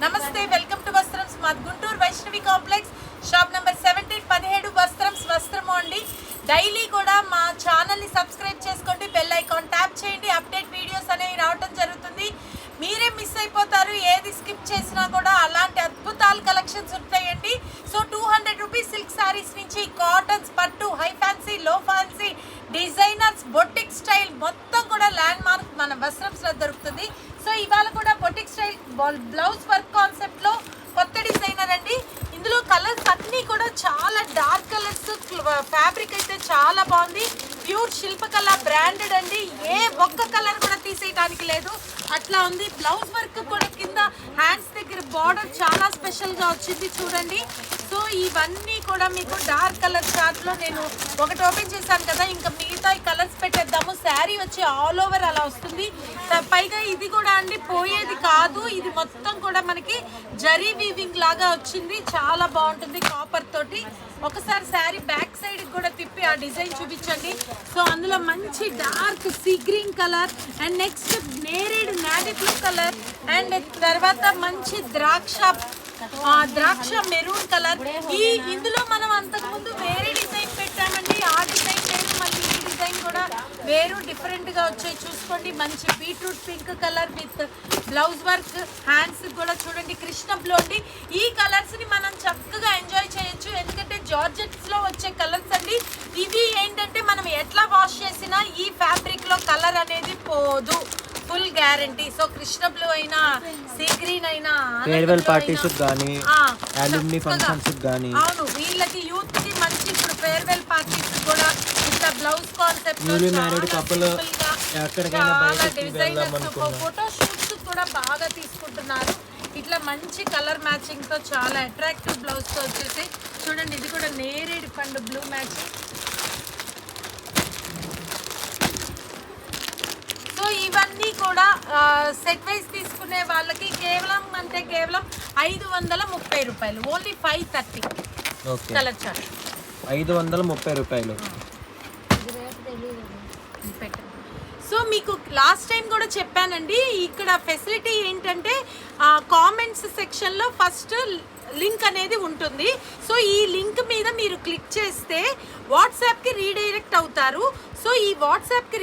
నమస్తే, welcome to వస్త్రం smart Guntur Vaishnavi complex shop number 17 వస్త్రము అండి. డైలీ కూడా మా ఛానల్ని సబ్స్క్రైబ్ చేసుకోండి, బెల్ ఐకాన్ ట్యాప్ చేయండి. అప్డేట్ వీడియోస్ అనేవి రావడం జరుగుతుంది. మీరే మిస్ అయిపోతారు, ఏది స్కిప్ చేసినా కూడా. అలాంటి అద్భుతాలు కలెక్షన్స్ ఉంటాయండి. సో 200 రూపీస్ సిల్క్ శారీస్ నుంచి కాటన్స్, పట్టు, హై ఫ్యాన్సీ, లో ఫ్యాన్సీ, డిజైనర్స్, బొటిక్ స్టైల్ మొత్తం కూడా ల్యాండ్ మార్క్ మన వస్త్రంస్లో దొరుకుతుంది. సో ఇవాళ కూడా బొటిక్ స్టైల్ బ్లౌజ్ వర్క్ కాన్సెప్ట్లో కొత్త డిజైనర్ అండి. ఇందులో కలర్స్ అన్నీ కూడా చాలా డార్క్ కలర్స్, ఫ్యాబ్రిక్ అయితే చాలా బాగుంది. ప్యూర్ శిల్పకళ బ్రాండెడ్ అండి. ఏ ఒక్క కలర్ కూడా తీసేయడానికి లేదు, అట్లా ఉంది. బ్లౌజ్ వర్క్ కూడా కింద హ్యాండ్స్ దగ్గర బార్డర్ చాలా స్పెషల్గా వచ్చింది చూడండి. సో ఇవన్నీ కూడా మీకు డార్క్ కలర్ చార్ట్లో నేను ఒకటి ఓపెన్ చేశాను కదా, ఇంకా మిగతా కలర్స్ పెట్టేద్దాము. శారీ వచ్చి ఆల్ ఓవర్ అలా వస్తుంది. పైగా ఇది కూడా అండి పోయేది కాదు, ఇది మొత్తం కూడా మనకి జరీ వీవింగ్ లాగా వచ్చింది. చాలా బాగుంటుంది కాపర్ తోటి. ఒకసారి శారీ బ్యాక్ సైడ్ కూడా తిప్పి ఆ డిజైన్ చూపించండి. సో అందులో మంచి dark sea green colour and next నేరేడు నావీ బ్లూ కలర్ అండ్ తర్వాత మంచి ద్రాక్ష మెరూన్ కలర్. ఇందులో మనం అంతకుముందు వేరే డిజైన్ పెట్టామండి. ఆ డిజైన్ వేరు, మళ్ళీ ఈ డిజైన్ కూడా వేరు, డిఫరెంట్గా వచ్చాయి. చూసుకోండి, మంచి beetroot pink colour with blouse work. Hands కూడా చూడండి కృష్ణ బ్లూ అండి. ఈ కలర్స్ని మనం చక్కగా ఎంజాయ్ చేయొచ్చు, ఎందుకంటే జార్జెట్స్లో వచ్చే కలర్స్ అండి. ఇవి ఏంటంటే మనం ఎట్లా వాష్ చేసినా ఈ ఫ్యాబ్రిక్లో కలర్ అనేది పోదు, full guarantee. So Krishna blue అయినా, సీ గ్రీన్ అయినా, ఫేర్వెల్ పార్టీస్ గానీ, అలుమ్ని ఫంక్షన్స్ గానీ, అవును వీళ్ళకి యూత్ కి మంచి. ఇప్పుడు ఫేర్వెల్ పార్టీస్ కూడా ఇట్లా blouse concept, newly married couple ఎక్కడికైనా బయటికి వెళ్ళామనుకున్నా ఫోటో షూట్స్ కూడా బాగా తీసుకుంటున్నారు. ఇట్లా మంచి కలర్ మ్యాచింగ్ తో చాలా అట్రాక్టివ్ బ్లౌజ్ తో వచ్చేసి చూడండి. ఇది కూడా నేరేడు పండు బ్లూ మ్యాచింగ్. సో ఇవన్నీ కూడా సెట్ వైజ్ తీసుకునే వాళ్ళకి కేవలం 530 రూపాయలు, ఓన్లీ 530 కలర్ చార్ట్, 530 రూపాయలు. సో మీకు లాస్ట్ టైం కూడా చెప్పానండి, ఇక్కడ ఫెసిలిటీ ఏంటంటే కామెంట్స్ సెక్షన్లో ఫస్ట్ లింక్ అనేది ఉంటుంది. సో ఈ లింక్ మీద మీరు క్లిక్ చేస్తే వాట్సాప్కి రీడైరెక్ట్ అవుతారు. సో ఈ వాట్సాప్కి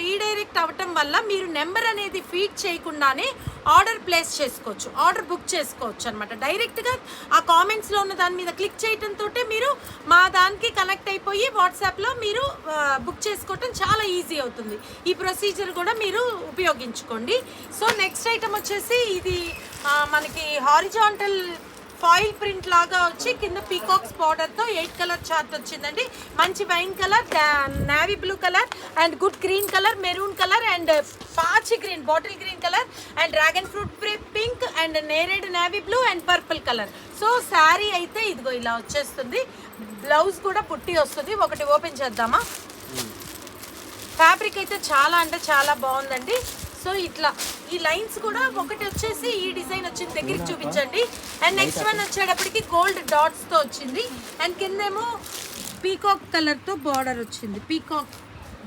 రీడైరెక్ట్ అవ్వటం వల్ల మీరు నెంబర్ అనేది ఫీడ్ చేయకుండానే ఆర్డర్ ప్లేస్ చేసుకోవచ్చు, ఆర్డర్ బుక్ చేసుకోవచ్చు అనమాట. డైరెక్ట్గా ఆ కామెంట్స్లో ఉన్న దాని మీద క్లిక్ చేయడంతో మీరు మా దానికి కనెక్ట్ అయిపోయి వాట్సాప్లో మీరు బుక్ చేసుకోవటం చాలా ఈజీ అవుతుంది. ఈ ప్రొసీజర్ కూడా మీరు ఉపయోగించుకోండి. సో నెక్స్ట్ ఐటమ్ వచ్చేసి ఇది మనకి హారిజాంటల్ ఫాయిల్ ప్రింట్ లాగా వచ్చి కింద పీకాక్స్ బార్డర్తో 8 కలర్ చార్ట్ వచ్చిందండి. మంచి wine colour, navy blue colour and good green colour, maroon colour and పాచి green, bottle green colour and dragon fruit pink and నేరేడ్ navy blue and purple colour. So sari అయితే ఇదిగో ఇలా వచ్చేస్తుంది. బ్లౌజ్ కూడా పుట్టి వస్తుంది. ఒకటి ఓపెన్ చేద్దామా? ఫ్యాబ్రిక్ అయితే చాలా అంటే చాలా బాగుందండి. సో ఇట్లా ఈ లైన్స్ కూడా ఒకటి వచ్చేసి ఈ డిజైన్ వచ్చింది, దగ్గరికి చూపించండి. అండ్ నెక్స్ట్ వన్ వచ్చేటప్పటికి గోల్డ్ డాట్స్తో వచ్చింది అండ్ కిందేమో పీకాక్ కలర్తో బార్డర్ వచ్చింది, పీకాక్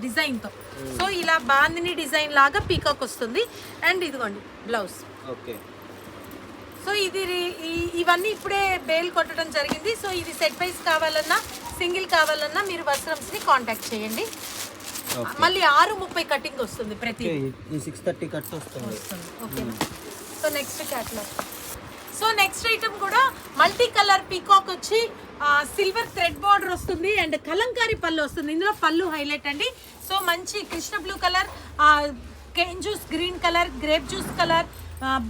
డిజైన్తో. సో ఇలా బాందిని డిజైన్ లాగా పీకాక్ వస్తుంది. అండ్ ఇదిగోండి బ్లౌజ్. ఓకే. సో ఇవన్నీ ఇప్పుడే బేల్ కొట్టడం జరిగింది. సో ఇది సెట్ వైజ్ కావాలన్నా, సింగిల్ కావాలన్నా మీరు వస్త్రంస్ని కాంటాక్ట్ చేయండి. మళ్ళీ 6:30 కటింగ్ వస్తుంది ప్రతి 6:30 కట్ వస్తుంది. ఓకేనా? So next catalogue. So next item కూడా మల్టీ కలర్ పీకాక్ వచ్చి సిల్వర్ థ్రెడ్ బార్డర్ వస్తుంది అండ్ కలంకారీ పళ్ళు వస్తుంది. ఇందులో పళ్ళు హైలైట్ అండి. సో మంచి Krishna blue colour, cane juice green colour, grape juice colour,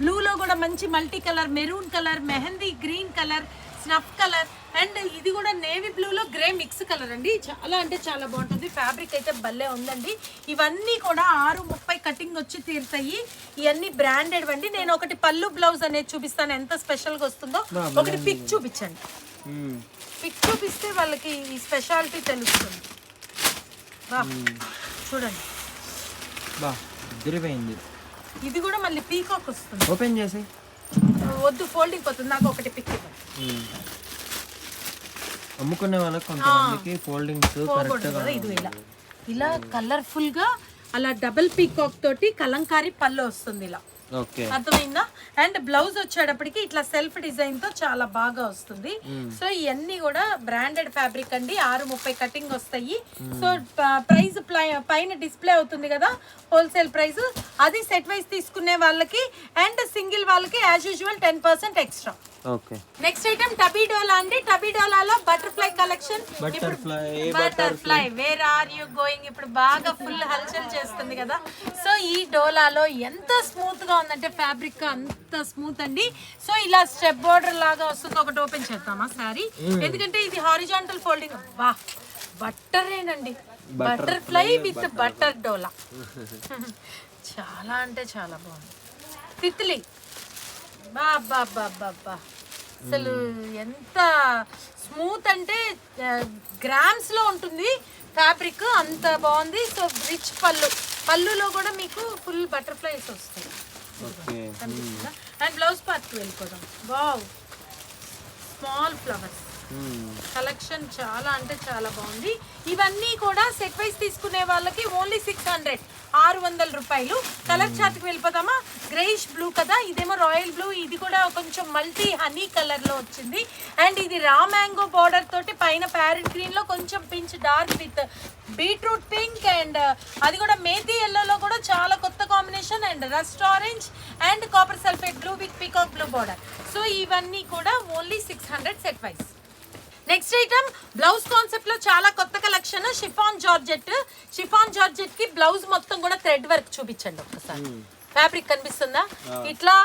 బ్లూలో కూడా మంచి multi colour, maroon colour, mehndi green colour, snuff colour and ఇది కూడా నేవీ బ్లూలో గ్రే మిక్స్ కలర్ అండి. చాలా అంటే చాలా బాగుంటుంది. ఫ్యాబ్రిక్ అయితే భలే ఉందండి. ఇవన్నీ కూడా 6:30 కటింగ్ వచ్చి తీరుతాయి. ఇవన్నీ బ్రాండెడ్ అండి. నేను ఒకటి పళ్ళు బ్లౌజ్ అనేది చూపిస్తాను, ఎంత స్పెషల్గా వస్తుందో. ఒకటి పిక్ చూపించండి. పిక్ చూపిస్తే వాళ్ళకి ఈ స్పెషాలిటీ తెలుస్తుంది. బా చూడండి, బా అదిరిపోయింది. ఇది కూడా మళ్ళీ పీకాక్ వస్తుంది. ఓపెన్ చేసి వద్దు, ఫోల్డింగ్ పోతుంది. నాకు ఒకటి పిక్ ఇవ్వండి. అమ్ముకునే వాళ్ళకి కొంతమందికి ఫోల్డింగ్స్ కరెక్ట్గా ఇది ఇలా కలర్ఫుల్ గా అలా డబుల్ పీకాక్ తోటి కలంకారీ పళ్ళు వస్తుంది ఇలా. ఓకే అర్థమైందా? అండ్ బ్లౌజ్ వచ్చేటప్పటికి ఇట్లా సెల్ఫ్ డిజైన్ తో చాలా బాగా వస్తుంది. సో ఇవన్నీ కూడా బ్రాండెడ్ ఫ్యాబ్రిక్ అండి. 630 కటింగ్ వస్తాయి. సో ప్రైస్ పైన డిస్ప్లే అవుతుంది కదా హోల్సేల్ ప్రైస్, అది సెట్ వైజ్ తీసుకునే వాళ్ళకి అండ్ సింగిల్ వాళ్ళకి as usual 10% extra. Okay next item టబీ డోలా అండి. టబీ డోలాలో butterfly collection. Butterfly where are you going ఇప్పుడు బాగా ఫుల్ హల్చల్ చేస్తుంది కదా. సో ఈ డోలాలో ఎంత స్మూత్ గా ఉందంటే ఫ్యాబ్రిక్ అంత స్మూత్ అండి. సో ఇలా స్టెప్ బోర్డర్ లాగా వస్తుంది. ఒకటి ఓపెన్ చేద్దామా సారీ, ఎందుకంటే ఇది హారిజాంటల్ ఫోల్డింగ్. బా బట్టరేనండి, బటర్ఫ్లై విత్ బటర్ డోలా. చాలా అంటే చాలా బాగుంది. తిత్లీ బాబా బాబా, అసలు ఎంత స్మూత్ అంటే గ్రామ్స్ లో ఉంటుంది ఫ్యాబ్రిక్, అంత బాగుంది. సో రిచ్ పళ్ళులో కూడా మీకు ఫుల్ బటర్ఫ్లైస్ వస్తాయి. అండ్ బ్లౌజ్ పార్ట్ వెళ్ళిపోదాం. వావ్, స్మాల్ ఫ్లవర్స్ కలెక్షన్ చాలా అంటే చాలా బాగుంది. ఇవన్నీ కూడా సెట్ వైజ్ తీసుకునే వాళ్ళకి ఓన్లీ 600 రూపాయలు. కలర్ చార్ట్ కి వెళ్ళిపోతామా. గ్రేయిష్ బ్లూ కదా, ఇదేమో రాయల్ బ్లూ, ఇది కూడా కొంచెం మల్టీ హనీ కలర్ లో వచ్చింది. అండ్ ఇది రా మ్యాంగో బార్డర్ తోటి పైన ప్యారెట్ గ్రీన్ లో కొంచెం pinch dark with beetroot pink and అది కూడా మేథీ ఎల్లోలో కూడా చాలా కొత్త combination. And rust orange and copper sulphate blue with peacock blue border. So ఇవన్నీ కూడా only 600 set wise. Next item blouse concept లో చాలా కొత్త కలెక్షన్. షిఫాన్ జార్జెట్ కి బ్లౌజ్ మొత్తం కూడా థ్రెడ్ వర్క్ చూపించండి ఒకసారి. ఫ్యాబ్రిక్ కనిపిస్తుందా? ఇట్లా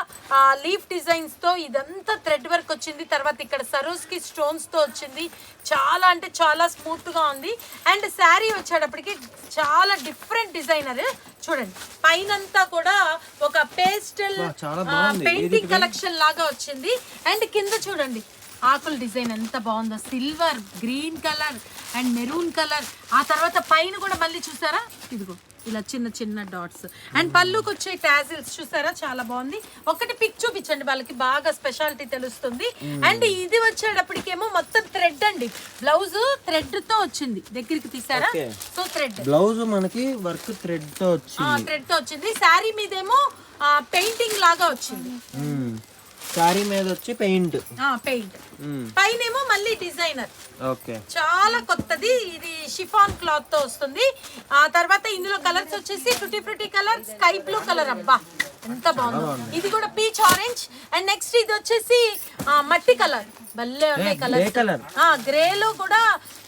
లీఫ్ డిజైన్స్ తో ఇదంతా థ్రెడ్ వర్క్ వచ్చింది. తర్వాత ఇక్కడ సరోస్ కి స్టోన్స్ తో వచ్చింది. చాలా అంటే చాలా స్మూత్ గా ఉంది. అండ్ శారీ వచ్చేటప్పటికి చాలా డిఫరెంట్ డిజైనర్. చూడండి పైనంతా కూడా ఒక పేస్టల్ పెయింటింగ్ కలెక్షన్ లాగా వచ్చింది. అండ్ కింద చూడండి ఆకుల డిజైన్ ఎంత బాగుందో, silver, green colour and maroon colour. ఆ తర్వాత పైన కూడా మళ్ళీ చూసారా, ఇదిగో ఇలా చిన్న చిన్న డాట్స్. అండ్ పళ్ళుకి వచ్చే టాజిల్స్ చూసారా, చాలా బాగుంది. ఒకటి పిక్ చూపించండి, వాళ్ళకి బాగా స్పెషాలిటీ తెలుస్తుంది. అండ్ ఇది వచ్చేటప్పటికేమో మొత్తం థ్రెడ్ అండి. బ్లౌజ్ థ్రెడ్ తో వచ్చింది, దగ్గరికి తీసారా. సో థ్రెడ్ బ్లౌజ్ మనకి వర్క్ థ్రెడ్ తో వచ్చింది. శారీ మీదేమో పెయింటింగ్ లాగా వచ్చింది. సారీ మీద వచ్చి పెయింట్ పైనేమో మళ్ళీ డిజైనర్. ఓకే, చాలా కొత్తది ఇది. షిఫాన్ క్లాత్ తో వస్తుంది. ఆ తర్వాత ఇందులో కలర్స్ వచ్చేసి fruity colour, sky blue colour. అబ్బా ఎంత బాగుంది. ఇది కూడా పీచ్ ఆరెంజ్. అండ్ నెక్స్ట్ ఇది వచ్చేసి మట్టి కలర్. భలే ఉన్నాయి కలర్. గ్రే లో కూడా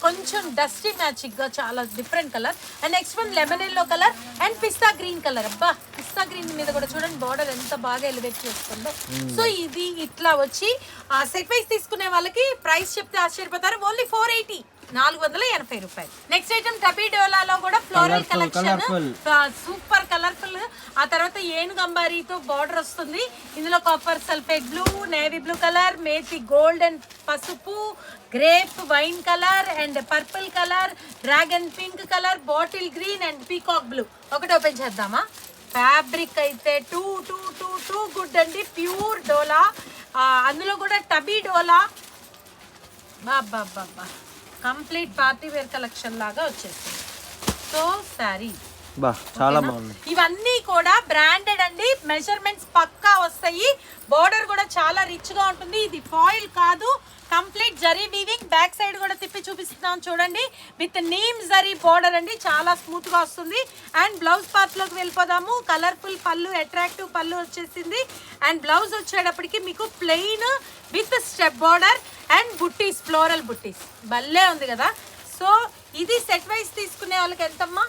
కొంచెం డస్టీ మ్యాచింగ్ గా చాలా different colour. And next one lemon yellow colour and pista green colour. అబ్బా పిస్తా గ్రీన్ మీద కూడా చూడండి బార్డర్ ఎంత బాగా ఎలివేట్ చేస్తుందో. సో ఇది ఇట్లా వచ్చి సెట్ వైజ్ తీసుకునే వాళ్ళకి ప్రైస్ చెప్తే ఆశ్చర్యపోతారు. ఓన్లీ 480 రూపాయలు. నెక్స్ట్ ఐటమ్ టబీ డోలాలో కూడా ఫ్లోరల్ కలెక్షన్, సూపర్ కలర్ఫుల్. ఆ తర్వాత ఏనుగంబారీతో బార్డర్ వస్తుంది. ఇందులో copper sulphate blue, navy blue colour, మేతి గోల్డ్ అండ్ పసుపు, grape wine colour and purple colour, dragon pink colour, bottle green and peacock blue. ఒకటి ఓపెన్ చేద్దామా. ఫ్యాబ్రిక్ అయితే టూ గుడ్ అండి. ప్యూర్ డోలా, అందులో కూడా టబీ డోలా. బాబా కంప్లీట్ పార్టీ వేర్ కలెక్షన్ లాగా వచ్చేసింది. సో శారీ చాలా బాగుంది. ఇవన్నీ కూడా బ్రాండెడ్ అండి. మెజర్మెంట్స్ పక్కా వస్తాయి. బోర్డర్ కూడా చాలా రిచ్ గా ఉంటుంది. ఇది ఫాయిల్ కాదు, complete zari weaving. Back side కూడా తిప్పి చూపిస్తున్నాం చూడండి. విత్ నీమ్ జరీ బోర్డర్ అండి, చాలా స్మూత్ గా వస్తుంది. అండ్ బ్లౌజ్ పార్ట్ లోకి వెళ్ళిపోదాము. కలర్ఫుల్ పళ్ళు, అట్రాక్టివ్ పళ్ళు వచ్చేసింది. అండ్ బ్లౌజ్ వచ్చేటప్పటికి మీకు plain with step border and బుట్టీస్, ఫ్లోరల్ బుట్టీస్. భలే ఉంది కదా. సో ఇది సెట్ వైజ్ తీసుకునే వాళ్ళకి ఎంతమ్మా?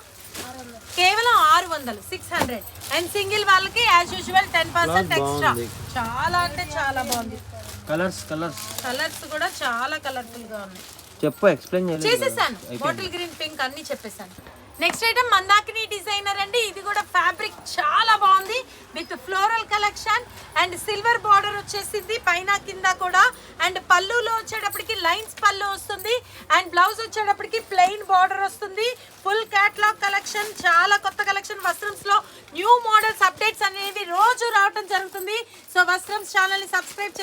కేవలం 600. అండ్ సింగిల్ వాళ్ళకి యాజ్ యూజువల్ 10% ఎక్స్ట్రా. చాలా అంటే చాలా బాగుంది. కలర్స్ కూడా చాలా కలర్ఫుల్ గా ఉన్నాయి. చెప్పు, ఎక్స్ప్లెయిన్ చేసేసాను. బాటిల్ గ్రీన్, పింక్ అన్ని చెప్పేసాను. నెక్స్ట్ ఐటమ్ మందాకిని డిజైనర్ అండి. ఇది కూడా ఫ్యాబ్రిక్ చాలా బాగుంది with floral collection and silver border వచ్చేసింది పైన కింద కూడా. అండ్ పళ్ళులో వచ్చేటప్పటికి లైన్స్ పళ్ళు వస్తుంది. అండ్ బ్లౌజ్ వచ్చేటప్పటికి ప్లెయిన్ బార్డర్ వస్తుంది. ఫుల్ క్యాట్లాగ్ కలెక్షన్, చాలా కొత్త కలెక్షన్. వస్త్రమ్స్ లో న్యూ మోడల్స్ అప్డేట్స్ అనేవి రోజు రావడం జరుగుతుంది. సో వస్త్రమ్స్ ఛానల్ ని సబ్స్క్రైబ్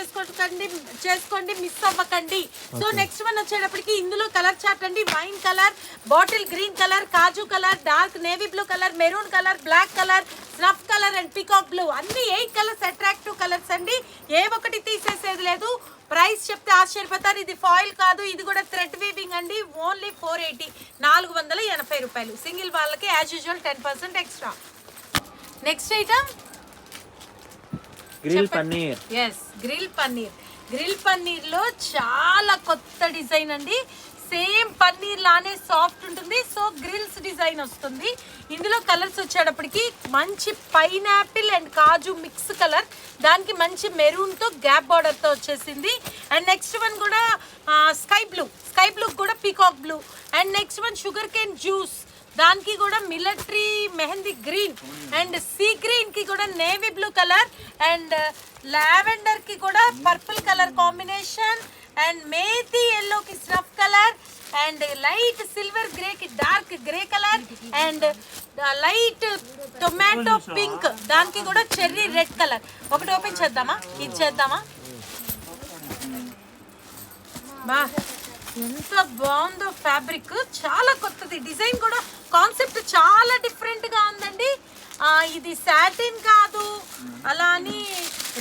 చేసుకోండి, మిస్ అవ్వకండి. సో నెక్స్ట్ వన్ వచ్చేటప్పటికి ఇందులో కలర్ చార్ట్ అండి. Wine colour, bottle green colour, కాజు కాజు colour, dark navy blue colour, maroon colour, black colour, snuff colour and peacock blue. అన్ని 8 కలర్స్ అట్రాక్టివ్ కలర్స్ అండి. ఏ ఒక్కటి తీసేసేది లేదు. ప్రైస్ చెప్తే ఆశ్చర్యపోతారు. ఇది ఫాయిల్ కాదు, ఇది కూడా థ్రెడ్ వీవింగ్ అండి. ఓన్లీ 480, 480 రూపాయలు. సింగిల్ వాళ్ళకి as usual 10% extra. Next item grill paneer. Yes, grill paneer. Grill పన్నీర్లో చాలా కొత్త డిజైన్ అండి. సేమ్ పన్నీర్ లానే సాఫ్ట్ ఉంటుంది. సో గ్రిల్స్ డిజైన్ వస్తుంది. ఇందులో కలర్స్ వచ్చేటప్పటికి మంచి పైనాపిల్ అండ్ కాజు మిక్స్ కలర్, దానికి మంచి మెరూన్తో గ్యాప్ బార్డర్తో వచ్చేసింది. అండ్ నెక్స్ట్ వన్ కూడా స్కై బ్లూ కూడా peacock blue. And next one sugar cane juice, దానికి కూడా military mehndi green. And sea green కి కూడా navy blue colour. And lavender కి కూడా పర్పుల్ కలర్ కాంబినేషన్. అండ్ మేతి ఎల్లో కి snuff colour. And light silver grey కి dark grey colour. And light tomato pink, దానికి కూడా చెర్రీ రెడ్ కలర్. ఒకటి ఓపెన్ చేద్దామా, ఇది చేద్దామా? బా ఎంత బాగుందో ఫ్యాబ్రిక్, చాలా కొత్తది. డిజైన్ కూడా కాన్సెప్ట్ చాలా డిఫరెంట్గా ఉందండి. ఇది సాటిన్ కాదు, అలా అని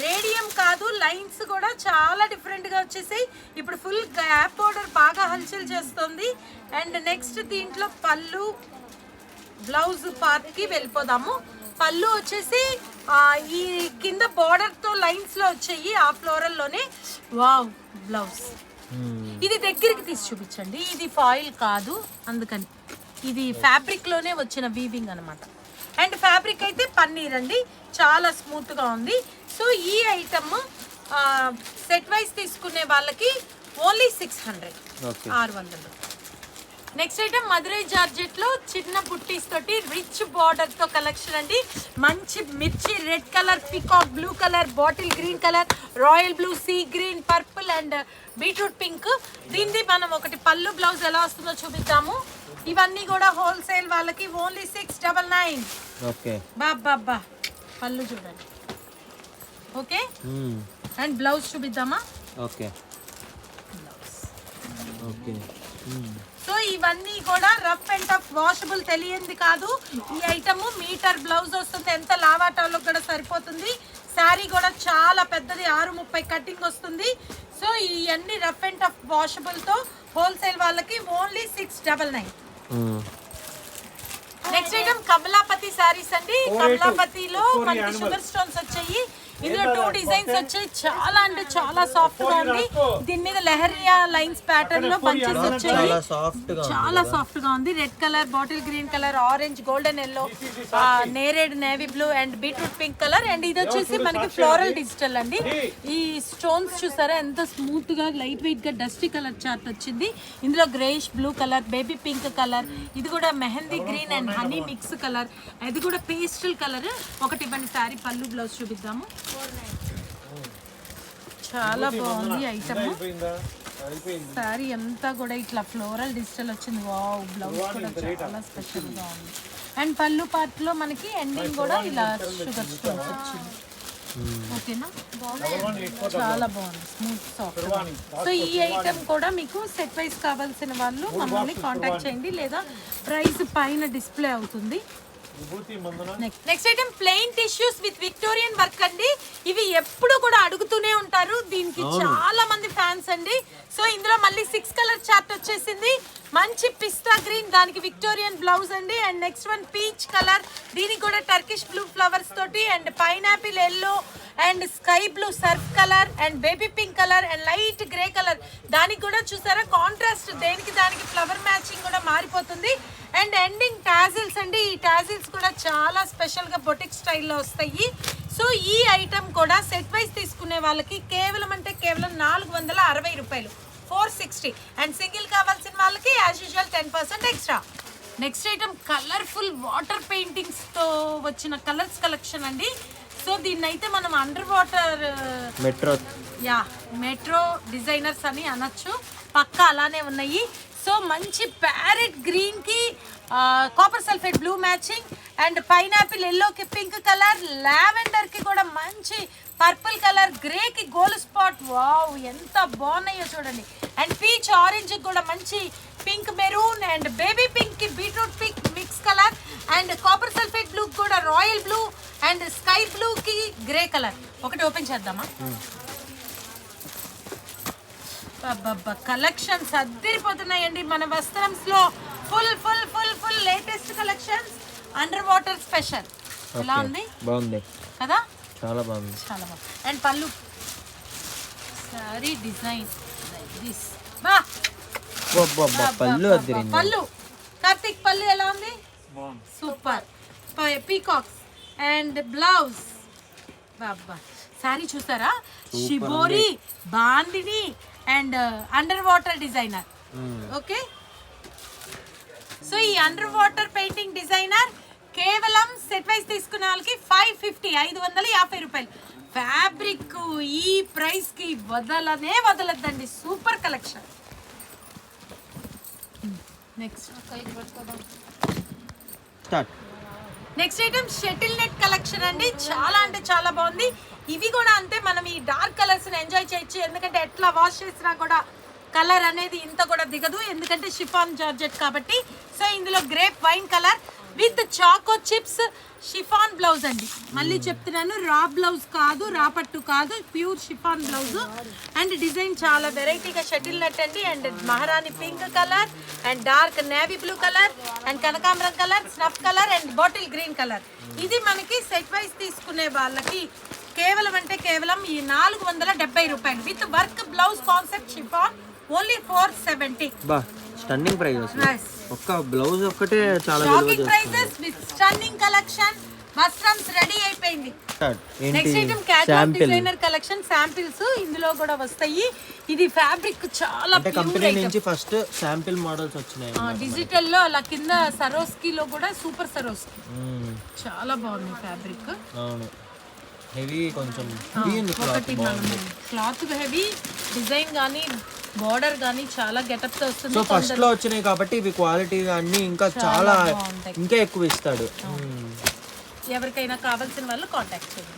రేడియం కాదు, లైన్స్ కూడా చాలా డిఫరెంట్గా వచ్చేసాయి. ఇప్పుడు ఫుల్ గ్యాప్ బోర్డర్ బాగా హల్చల్ చేస్తుంది. అండ్ నెక్స్ట్ దీంట్లో పళ్ళు బ్లౌజ్ పార్ట్కి వెళ్ళిపోదాము. పళ్ళు వచ్చేసి ఈ కింద బార్డర్తో లైన్స్లో వచ్చాయి, ఆ ఫ్లోరల్లోనే. వావ్, బ్లౌజ్ ఇది దగ్గరికి తీసి చూపించండి. ఇది ఫాయిల్ కాదు, అందుకని ఇది ఫ్యాబ్రిక్లోనే వచ్చిన వీవింగ్ అనమాట. అండ్ ఫ్యాబ్రిక్ అయితే పన్నీర్ అండి, చాలా స్మూత్గా ఉంది. సో ఈ ఐటమ్ సెట్ వైజ్ తీసుకునే వాళ్ళకి ఓన్లీ 600, 600. నెక్స్ట్ ఐటమ్ మధురై జార్జెట్లో చిన్న బుట్టీస్ తోటి రిచ్ బార్డర్ తో కలెక్షన్ అండి. మంచి మిర్చి red colour, peacock blue colour, bottle green colour, royal blue, sea green, purple and beetroot pink. దీన్ని మనం ఒకటి పళ్ళు బ్లౌజ్ ఎలా వస్తుందో చూపిద్దాము. ఇవన్నీ కూడా హోల్సేల్ వాళ్ళకి ఓన్లీ 699. ఓకే, బాబా పళ్ళు చూడండి. ఓకే, అండ్ బ్లౌజ్ చూపిద్దామా? Okay okay. సో ఇవన్నీ కూడా రఫ్ అండ్ టఫ్ వాషబుల్, తెలియంది కాదు. ఈ ఐటమ్ మీటర్ బ్లౌజ్ వస్తుంది, ఎంత లావాటాలో కూడా సరిపోతుంది. శారీ కూడా చాలా పెద్దది, 630 కటింగ్ వస్తుంది. సో ఇవన్నీ రఫ్ అండ్ టఫ్ వాషబుల్తో హోల్సేల్ వాళ్ళకి only 699. Next item Kamlapati saris అండి. కమలాపతిలో మనకి షుగర్ స్టోన్స్ వచ్చాయి. ఇందులో 2 డిజైన్స్ వచ్చాయి. చాలా అంటే చాలా సాఫ్ట్ గా ఉంది. దీని మీద లెహరియా లైన్స్ ప్యాటర్న్ లో బంచెస్ వచ్చాయి. చాలా సాఫ్ట్ గా ఉంది. Red colour, bottle green colour, orange, golden yellow, నేరేడ్ navy blue and beetroot pink colour. And ఇది వచ్చేసి మనకి ఫ్లోరల్ డిజిటల్ అండి. ఈ స్టోన్స్ చూసారా ఎంత స్మూత్ గా, లైట్ వెయిట్ గా డస్టీ కలర్ చార్ట్ వచ్చింది. ఇందులో greyish blue colour, baby pink colour, ఇది కూడా mehndi green and honey mix colour, ఇది కూడా పేస్టల్ కలర్. ఒకటి ఇవ్వండి శారీ పళ్ళు బ్లౌజ్ చూపిద్దాము. చాలా బాగుంది ఐటమ్. శారీ అంతా కూడా ఇట్లా ఫ్లోరల్ డిజిటల్ వచ్చింది. వావ్, బ్లౌజ్ కూడా చాలా స్పెషల్ గా ఉంది. అండ్ పళ్ళు పార్ట్ లో మనకి ఎండింగ్ కూడా ఇలా షుగర్ స్టోన్స్ వచ్చింది. ఓకేనా, చాలా బాగుంది, స్మూత్ సాఫ్ట్. సో ఈ ఐటమ్ కూడా మీకు సెట్ వైజ్ కావాల్సిన వాళ్ళు మమ్మల్ని కాంటాక్ట్ చేయండి, లేదా ప్రైస్ పైన డిస్ప్లే అవుతుంది. Next item plain tissues with Victorian work అండి. ఇవి ఎప్పుడు కూడా అడుగుతూనే ఉంటారు, దీనికి చాలా మంది ఫ్యాన్స్ అండి. సో ఇందులో మళ్ళీ 6 కలర్ చార్ట్ వచ్చేసింది. మంచి పిస్తా గ్రీన్, దానికి విక్టోరియన్ బ్లౌజ్ అండి. And next one peach colour, దీనికి కూడా టర్కిష్ బ్లూ ఫ్లవర్స్ తోటి, and pineapple yellow and sky blue Surf colour and baby pink colour and light grey colour. దానికి కూడా చూసారా కాంట్రాస్ట్, దేనికి దానికి ఫ్లవర్ మ్యాచింగ్ కూడా మారిపోతుంది. అండ్ ఎండింగ్ టాజిల్స్ అండి. ఈ టాజిల్స్ కూడా చాలా స్పెషల్గా బొటిక్ స్టైల్లో వస్తాయి. సో ఈ ఐటమ్ కూడా సెట్ వైజ్ తీసుకునే వాళ్ళకి కేవలం అంటే కేవలం 460 రూపాయలు, 460. అండ్ సింగిల్ కావాల్సిన వాళ్ళకి as usual 10% extra. Next item colourful water పెయింటింగ్స్తో వచ్చిన కలర్స్ కలెక్షన్ అండి. సో దీన్ని అయితే మనం అండర్ వాటర్ మెట్రో డిజైనర్స్ అని అనొచ్చు, పక్కా అలానే ఉన్నాయి. సో మంచి ప్యారెట్ గ్రీన్ కి copper sulphate blue matching, and pineapple ఎల్లోకి పింక్ కలర్, లావెండర్ కి కూడా మంచి పర్పుల్ కలర్, గ్రే కి గోల్డ్ స్పాట్. వావ్, ఎంత బాగున్నాయో చూడండి. అండ్ పీచ్ ఆరెంజ్ కూడా మంచి pink maroon, and baby pink కి beetroot pink mix colour and copper sulphate blue కూడా royal blue and sky blue కి గ్రే కలర్. ఒకటి ఓపెన్ చేద్దామా? కలెక్షన్స్ అద్దరిపోతున్నాయండి మన వస్త్రంస్ లో. Full full full full latest collections under water special. ఎలా ఉంది? బాగుంది కదా, చాలా బాగుంది. చాలా బాగుంది. అండ్ పళ్ళు సారీ డిజైన్ దిస్ బా పళ్ళు అద్దరింది. పళ్ళు కార్తిక్ పళ్ళు ఎలా ఉంది? సూపర్. పీకాక్స్ అండ్ బ్లౌజ్ బాబా. సారీ చూసారా? Shibori bandhani and under water designer. Okay, so ఈ అండర్ వాటర్ పెయింటింగ్ డిజైనర్ కేవలం సెట్ వైస్ తీసుకున్న వాళ్ళకి 550 550 రూపాయలు. ఫ్యాబ్రిక్ ఈ ప్రైస్ కి వదలనే వదలద్దండి. Super collection. Next item shuttle net collection అండి. చాలా అంటే చాలా బాగుంది. ఇవి కూడా అంతే, మనం ఈ డార్క్ కలర్స్ ఎంజాయ్ చేయొచ్చు. ఎందుకంటే ఎట్లా వాష్ చేసినా కూడా కలర్ అనేది ఇంత కూడా దిగదు, ఎందుకంటే షిఫాన్ జార్జెట్ కాబట్టి. సో ఇందులో grape wine colour with choco chips chiffon blouse అండి. మళ్ళీ చెప్తున్నాను, రా బ్లౌజ్ కాదు, రా పట్టు కాదు, pure chiffon blouse. And design చాలా వెరైటీగా షటిల్ నెట్ అండి. అండ్ మహారాణి pink colour and dark navy blue colour and కనకాంబరం colour, snuff colour and bottle green colour. ఇది మనకి సెట్ వైస్ తీసుకునే వాళ్ళకి కేవలం అంటే కేవలం ఈ 470 రూపాయలు with work blouse concept chiffon only 470. Stunning price. ఒక్క బ్లౌజ్ ఒక్కటే చాలా shocking prices with stunning collection. వస్త్రమ్స్ రెడీ అయిపోయింది. Next item catalogue designer collection samples ఇందులో కూడా వస్తాయి. ఇది ఫ్యాబ్రిక్ చాలా అంటే కంపెనీ నుంచి ఫస్ట్ శాంపిల్ మోడల్స్ వచ్చినాయి డిజిటల్ లో. అలా కింద సరోస్కి లో కూడా సూపర్ సరోస్కి చాలా బాగుంది ఫ్యాబ్రిక్. అవును, హెవీ కొంచెం ఒకటి క్లాత్ హెవీ, డిజైన్ కానీ బోర్డర్ కానీ చాలా గెటప్ తో వస్తుంది. సో ఫస్ట్ లో వచ్చినాయి కాబట్టి ఇవి క్వాలిటీ అన్ని ఇంకా చాలా ఇంకా ఎక్కువ ఇస్తాడు. ఎవరికైనా కావాల్సిన వాళ్ళు కాంటాక్ట్ చేయండి.